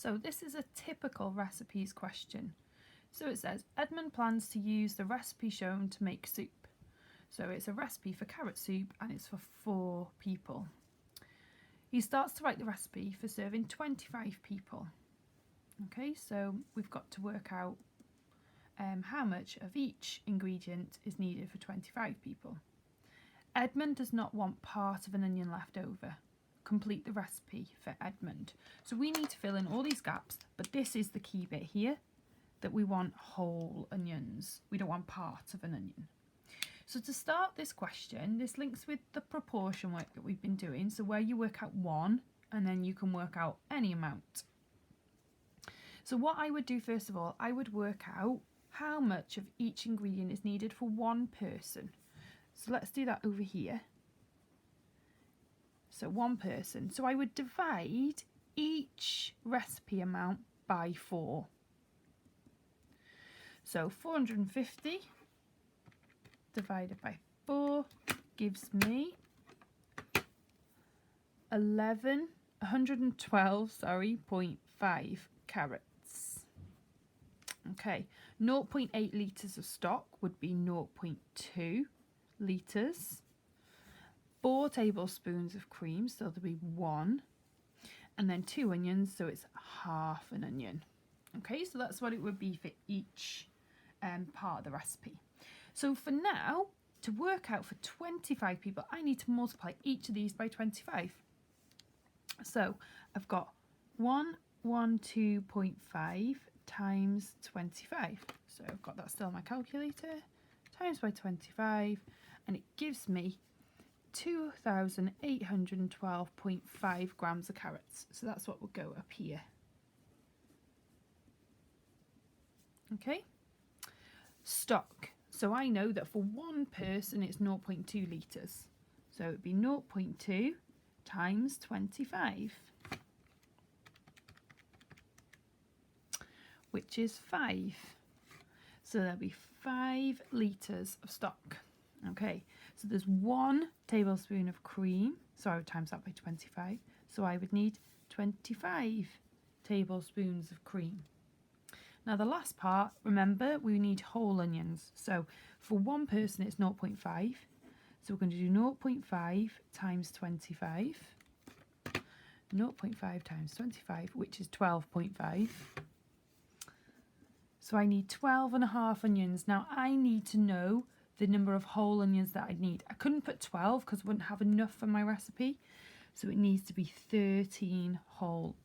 So this is a typical recipes question. So it says, Edmund plans to use the recipe shown to make soup. So it's a recipe for carrot soup and it's for 4 people. He starts to write the recipe for serving 25 people. Okay, so we've got to work out how much of each ingredient is needed for 25 people. Edmund does not want part of an onion left over. Complete the recipe for Edmund. So we need to fill in all these gaps, but this is the key bit here, that we want whole onions. We don't want part of an onion. So to start this question, this links with the proportion work that we've been doing. So where you work out 1 and then you can work out any amount. So what I would do first of all, I would work out how much of each ingredient is needed for 1 person. So let's do that over here. So 1 person. So I would divide each recipe amount by 4. So 450 divided by 4 gives me 112.5 carrots. Okay, 0.8 litres of stock would be 0.2 litres. 4 tablespoons of cream, so there'll be 1. And then 2 onions, so it's half an onion. Okay, so that's what it would be for each part of the recipe. So for now, to work out for 25 people, I need to multiply each of these by 25. So I've got 112.5 times 25. So I've got that still on my calculator, times by 25, and it gives me 2,812.5 grams of carrots. So that's what will go up here. Okay. Stock. So I know that for 1 person it's 0.2 litres. So it'd be 0.2 times 25, which is 5. So there'll be 5 litres of stock. Okay, so there's 1 tablespoon of cream, so I would times that by 25. So I would need 25 tablespoons of cream. Now the last part, remember, we need whole onions. So for 1 person it's 0.5. So we're going to do 0.5 times 25. 0.5 times 25, which is 12.5. So I need 12.5 onions. Now I need to know the number of whole onions that I need. I couldn't put 12 because I wouldn't have enough for my recipe. So it needs to be 13 whole